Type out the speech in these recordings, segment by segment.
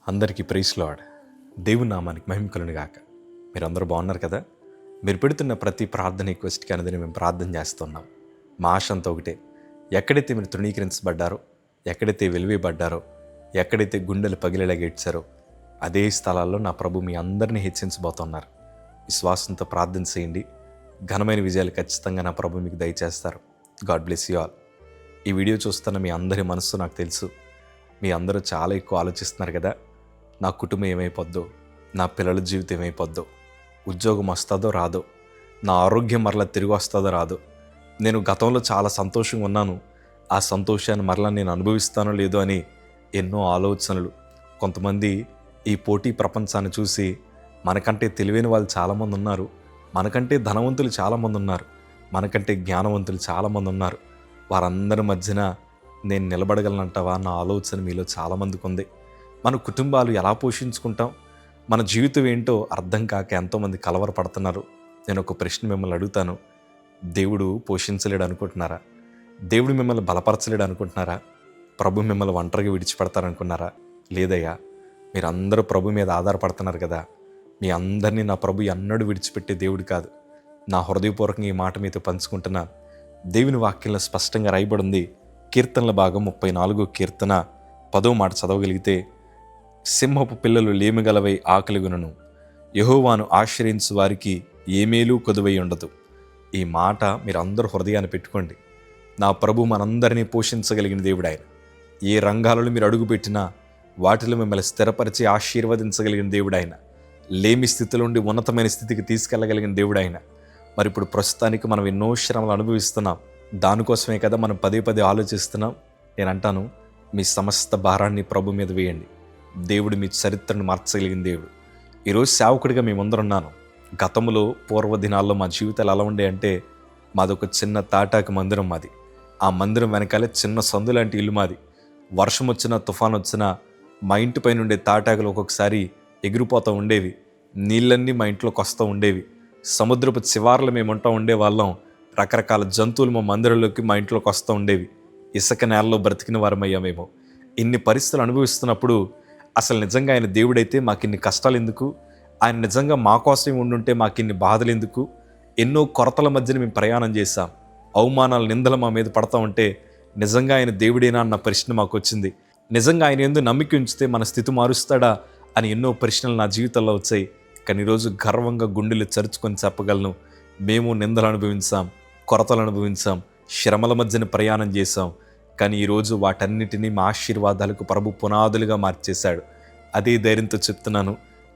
అందరికీ praise lord. దేవుని నామానికి మహిమ కలుగును గాక. మీరందరూ బాగున్నారు కదా? మీరు పెడుతున్న ప్రతి ప్రార్థన రిక్వెస్ట్కి అనేది మేము ప్రార్థన చేస్తున్నాం. మా ఆశ అంతా ఒకటే, ఎక్కడైతే మీరు తృణీకరించబడ్డారో, ఎక్కడైతే వెలివేయబడ్డారో, ఎక్కడైతే గుండెలు పగిలేలాగా ఏడ్చారో అదే స్థలాల్లో నా ప్రభు మీ అందరినీ హెచ్చించబోతున్నారు. విశ్వాసంతో ప్రార్థన చేయండి. ఘనమైన విజయాలు ఖచ్చితంగా నా ప్రభు మీకు దయచేస్తారు. God bless you all. ఈ వీడియో చూస్తున్న మీ అందరి మనస్సు నాకు తెలుసు. మీ అందరూ చాలా ఎక్కువ ఆలోచిస్తున్నారు కదా, నా కుటుంబం ఏమైపోద్దో, నా పిల్లల జీవితం ఏమైపోద్దో, ఉద్యోగం వస్తుందో రాదో, నా ఆరోగ్యం మరలా తిరిగి వస్తుందో రాదో, నేను గతంలో చాలా సంతోషంగా ఉన్నాను, ఆ సంతోషాన్ని మరలా నేను అనుభవిస్తానో లేదో అని ఎన్నో ఆలోచనలు. కొంతమంది ఈ పోటీ ప్రపంచాన్ని చూసి మనకంటే తెలివైన వాళ్ళు చాలామంది ఉన్నారు, మనకంటే ధనవంతులు చాలామంది ఉన్నారు, మనకంటే జ్ఞానవంతులు చాలామంది ఉన్నారు. వారందరి మధ్యన నేను నిలబడగలనంటావా అన్న ఆలోచన మీలో చాలామందికి ఉంది. మన కుటుంబాలు ఎలా పోషించుకుంటాం, మన జీవితం ఏంటో అర్థం కాక ఎంతోమంది కలవరపడుతున్నారు. నేను ఒక ప్రశ్న మిమ్మల్ని అడుగుతాను. దేవుడు పోషించలేడు అనుకుంటున్నారా? దేవుడు మిమ్మల్ని బలపరచలేడు అనుకుంటున్నారా? ప్రభు మిమ్మల్ని ఒంటరిగా విడిచిపెడతారనుకున్నారా? లేదయ్యా, మీరందరూ ప్రభు మీద ఆధారపడుతున్నారు కదా. మీ అందరినీ నా ప్రభు ఎన్నడూ విడిచిపెట్టే దేవుడు కాదు. నా హృదయపూర్వకంగా ఈ మాట మీతో పంచుకుంటున్నా. దేవుని వాక్యంలో స్పష్టంగా రాయబడింది. కీర్తనల భాగం 34 కీర్తన 10వ మాట చదవగలిగితే, సింహపు పిల్లలు లేమిగలవై ఆకలిగునను, యెహోవాను ఆశ్రయించు వారికి ఏ మేలు కొదువై ఉండదు. ఈ మాట మీరు అందరూ హృదయాన్ని పెట్టుకోండి. నా ప్రభు మనందరినీ పోషించగలిగిన దేవుడు ఆయన. ఏ రంగాలలో మీరు అడుగుపెట్టినా వాటిలో మిమ్మల్ని స్థిరపరిచి ఆశీర్వదించగలిగిన దేవుడు ఆయన. లేమి స్థితిలో నుండి ఉన్నతమైన స్థితికి తీసుకెళ్ళగలిగిన దేవుడు ఆయన. మరి ఇప్పుడు ప్రస్తుతానికి మనం ఎన్నో శ్రమలు అనుభవిస్తున్నాం. దానికోసమే కదా మనం పదే పదే ఆలోచిస్తున్నాం. నేను అంటాను, మీ సమస్త భారాన్ని ప్రభు మీద వేయండి. దేవుడు మీ చరిత్రను మార్చగలిగిన దేవుడు. ఈరోజు సేవకుడిగా మీ ముందరున్నాను. గతంలో పూర్వ దినాల్లో మా జీవితాలు ఎలా ఉండే అంటే, మాది ఒక చిన్న తాటాకు మందిరం. మాది ఆ మందిరం వెనకాలే చిన్న సందు లాంటి ఇల్లు మాది. వర్షం వచ్చినా తుఫాన్ వచ్చినా మా ఇంటి పైన ఉండే తాటాకులు ఒక్కొక్కసారి ఎగిరిపోతూ ఉండేవి. నీళ్ళన్నీ మా ఇంట్లోకి వస్తూ ఉండేవి. సముద్రపు చివార్లు మేము ఉంటా ఉండేవాళ్ళం. రకరకాల జంతువులు మా మందిరంలోకి మా ఇంట్లోకి వస్తూ ఉండేవి. ఇసుక నేలలో బ్రతికిన వారమయ్యా మేము. ఇన్ని పరిస్థితులు అనుభవిస్తున్నప్పుడు అసలు నిజంగా ఆయన దేవుడైతే మాకిన్ని కష్టాలు ఎందుకు? ఆయన నిజంగా మా కోసం ఉండుంటే మాకిన్ని బాధలు ఎందుకు? ఎన్నో కొరతల మధ్యన మేము ప్రయాణం చేశాం. అవమానాలు, నిందలు మా మీద పడతా ఉంటే నిజంగా ఆయన దేవుడేనా అన్న ప్రశ్న మాకు వచ్చింది. నిజంగా ఆయన ఎందుకు నమ్మిక ఉంచితే మన స్థితి మారుస్తాడా అని ఎన్నో ప్రశ్నలు నా జీవితంలో వచ్చాయి. కానీ ఈరోజు గర్వంగా గుండెలు చరుచుకొని చెప్పగలను, మేము నిందలు అనుభవించాం, కొరతలు అనుభవించాం, శ్రమల మధ్యన ప్రయాణం చేశాం. కానీ ఈరోజు వాటన్నిటినీ మా ఆశీర్వాదాలకు ప్రభు పునాదులుగా మార్చేశాడు. అదే ధైర్యంతో చెప్తున్నాను,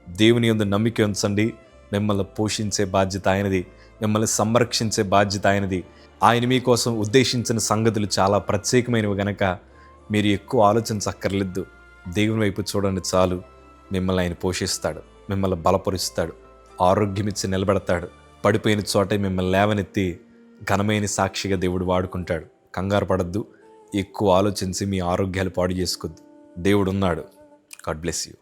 దేవుని యందు నమ్మిక ఉంచండి. మిమ్మల్ని పోషించే బాధ్యత ఆయనది, మిమ్మల్ని సంరక్షించే బాధ్యత ఆయనది. ఆయన మీకోసం ఉద్దేశించిన సంగతులు చాలా ప్రత్యేకమైనవి గనక మీరు ఎక్కువ ఆలోచించక్కర్లేదు. దేవుని వైపు చూడండి చాలు. మిమ్మల్ని ఆయన పోషిస్తాడు, మిమ్మల్ని బలపరుస్తాడు, ఆరోగ్యం ఇచ్చి నిలబెడతాడు. పడిపోయిన చోటే మిమ్మల్ని లేవనెత్తి ఘనమైన సాక్షిగా దేవుడు వాడుకుంటాడు. కంగారు పడద్దు, ఎక్కువ ఆలోచించి మీ ఆరోగ్యాలు పాడు చేసుకోవద్దు. దేవుడు ఉన్నాడు. God bless you.